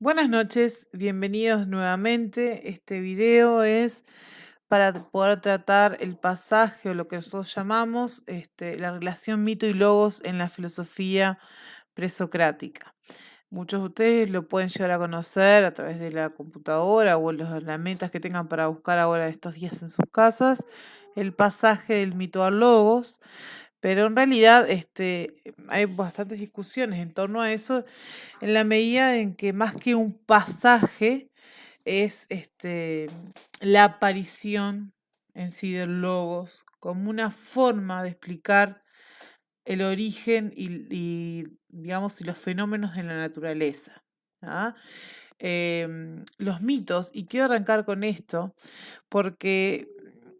Buenas noches, bienvenidos nuevamente. Este video es para poder tratar el pasaje o lo que nosotros llamamos la relación mito y logos en la filosofía presocrática. Muchos de ustedes lo pueden llegar a conocer a través de la computadora o las herramientas que tengan para buscar ahora estos días en sus casas, el pasaje del mito al logos. Pero en realidad hay bastantes discusiones en torno a eso, en la medida en que más que un pasaje es la aparición en sí del logos como una forma de explicar el origen digamos, y los fenómenos de la naturaleza. ¿Ah? Los mitos, y quiero arrancar con esto, porque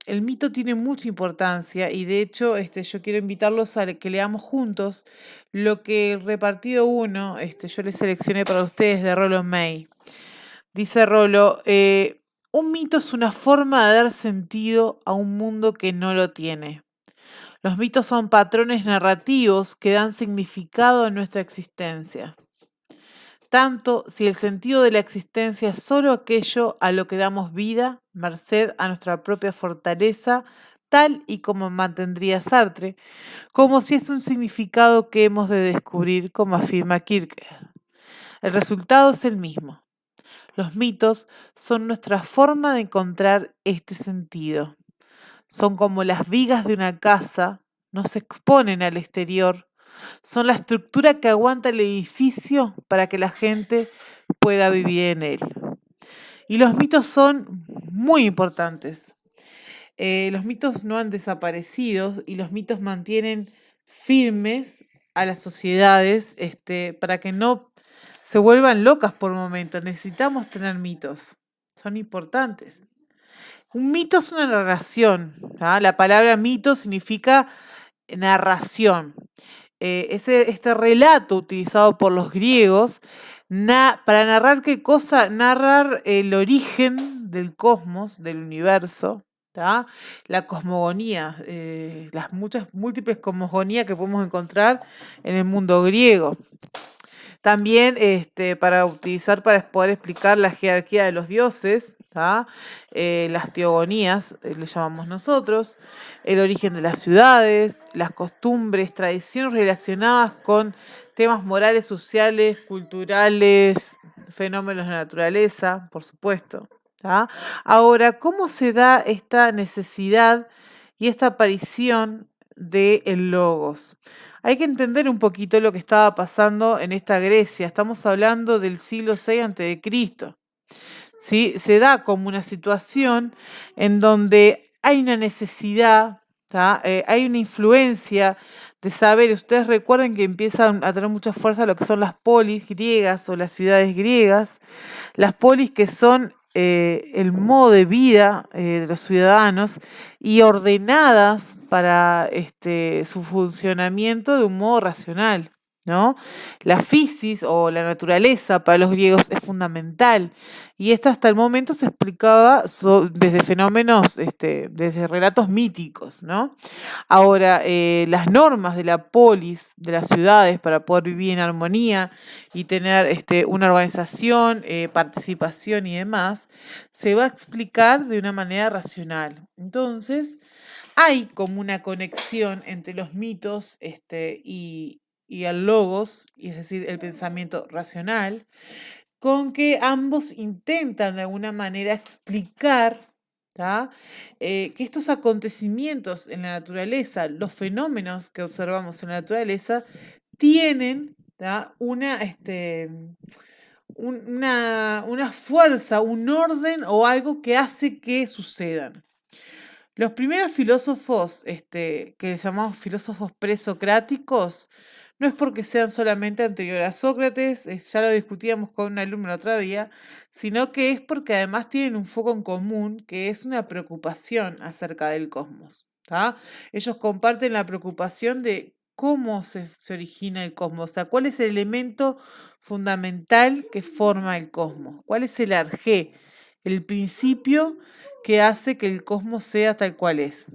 el mito tiene mucha importancia y de hecho yo quiero invitarlos a que leamos juntos lo que el repartido uno, yo les seleccioné para ustedes de Rollo May. Dice Rollo, un mito es una forma de dar sentido a un mundo que no lo tiene. Los mitos son patrones narrativos que dan significado a nuestra existencia. Tanto si el sentido de la existencia es solo aquello a lo que damos vida, merced a nuestra propia fortaleza, tal y como mantendría Sartre, como si es un significado que hemos de descubrir, como afirma Kierkegaard. El resultado es el mismo. Los mitos son nuestra forma de encontrar este sentido. Son como las vigas de una casa, no se exponen al exterior, son la estructura que aguanta el edificio para que la gente pueda vivir en él. Y los mitos son muy importantes. Los mitos no han desaparecido y los mitos mantienen firmes a las sociedades para que no se vuelvan locas por momentos. Necesitamos tener mitos. Son importantes. Un mito es una narración. La palabra mito significa narración. Este relato utilizado por los griegos para narrar qué cosa, narrar el origen del cosmos, del universo, ¿tá? La cosmogonía, las muchas múltiples cosmogonías que podemos encontrar en el mundo griego. También para utilizar para poder explicar la jerarquía de los dioses, las teogonías, le llamamos nosotros, el origen de las ciudades, las costumbres, tradiciones relacionadas con temas morales, sociales, culturales, fenómenos de la naturaleza, por supuesto. Ahora, ¿cómo se da esta necesidad y esta aparición del logos? Hay que entender un poquito lo que estaba pasando en esta Grecia. Estamos hablando del siglo VI a.C. ¿Sí? Se da como una situación en donde hay una necesidad, hay una influencia de saber. Ustedes recuerden que empiezan a tener mucha fuerza lo que son las polis griegas o las ciudades griegas. Las polis que son el modo de vida de los ciudadanos y ordenadas para su funcionamiento de un modo racional, ¿no? La fisis o la naturaleza para los griegos es fundamental y esta hasta el momento se explicaba desde fenómenos, desde relatos míticos, ¿no? Ahora, las normas de la polis, de las ciudades, para poder vivir en armonía y tener una organización, participación y demás, se va a explicar de una manera racional. Entonces, hay como una conexión entre los mitos y el logos, y es decir, el pensamiento racional, con que ambos intentan de alguna manera explicar que estos acontecimientos en la naturaleza, los fenómenos que observamos en la naturaleza, tienen una fuerza, un orden o algo que hace que sucedan. Los primeros filósofos, que llamamos filósofos presocráticos, no es porque sean solamente anteriores a Sócrates, ya lo discutíamos con un alumno el otro día, sino que es porque además tienen un foco en común, que es una preocupación acerca del cosmos. Ellos comparten la preocupación de cómo se origina el cosmos, o sea, cuál es el elemento fundamental que forma el cosmos, cuál es el arjé, el principio que hace que el cosmos sea tal cual es.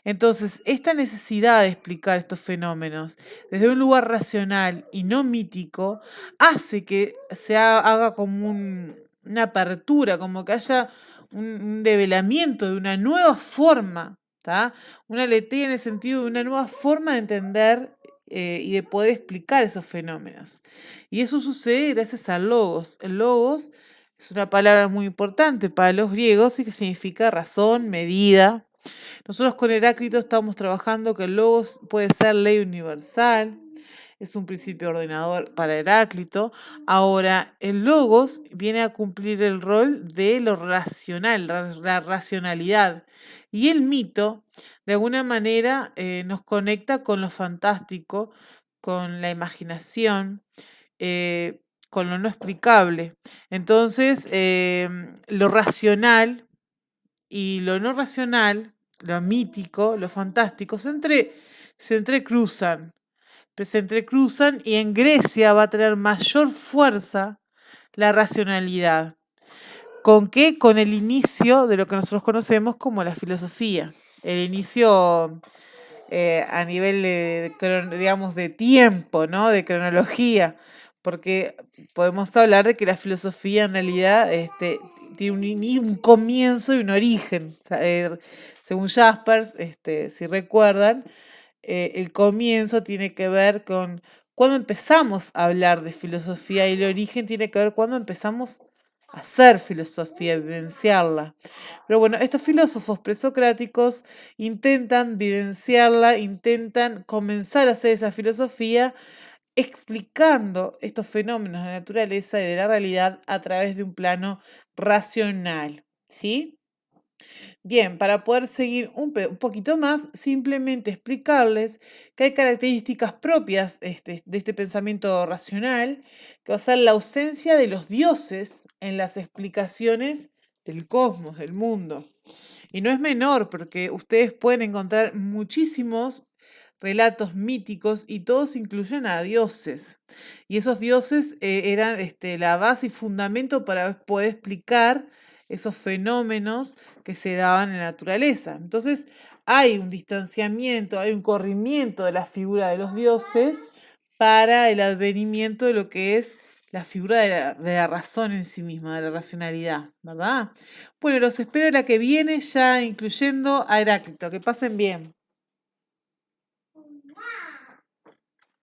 Entonces, esta necesidad de explicar estos fenómenos desde un lugar racional y no mítico hace que haga como una apertura, como que haya un develamiento de una nueva forma, ¿tá? Una aletheia en el sentido de una nueva forma de entender y de poder explicar esos fenómenos. Y eso sucede gracias al logos. El logos es una palabra muy importante para los griegos y que significa razón, medida. Nosotros con Heráclito estamos trabajando que el logos puede ser ley universal, es un principio ordenador para Heráclito. Ahora, el logos viene a cumplir el rol de lo racional, la racionalidad. Y el mito, de alguna manera, nos conecta con lo fantástico, con la imaginación, con lo no explicable. Entonces, lo racional y lo no racional, lo mítico, lo fantástico, se entrecruzan, se entrecruzan y en Grecia va a tener mayor fuerza la racionalidad. ¿Con qué? Con el inicio de lo que nosotros conocemos como la filosofía. El inicio a nivel, digamos, de tiempo, ¿no? De cronología, porque podemos hablar de que la filosofía en realidad tiene un comienzo y un origen. Según Jaspers, si recuerdan, el comienzo tiene que ver con cuando empezamos a hablar de filosofía y el origen tiene que ver cuando empezamos a hacer filosofía, a vivenciarla. Pero bueno, estos filósofos presocráticos intentan vivenciarla, intentan comenzar a hacer esa filosofía explicando estos fenómenos de la naturaleza y de la realidad a través de un plano racional, ¿sí? Bien, para poder seguir un poquito más, simplemente explicarles que hay características propias de este pensamiento racional, que va a ser la ausencia de los dioses en las explicaciones del cosmos, del mundo. Y no es menor, porque ustedes pueden encontrar muchísimos relatos míticos y todos incluyen a dioses. Y esos dioses eran la base y fundamento para poder explicar esos fenómenos que se daban en la naturaleza. Entonces hay un distanciamiento, hay un corrimiento de la figura de los dioses para el advenimiento de lo que es la figura de la razón en sí misma, de la racionalidad, ¿verdad? Bueno, los espero la que viene, ya incluyendo a Heráclito. Que pasen bien.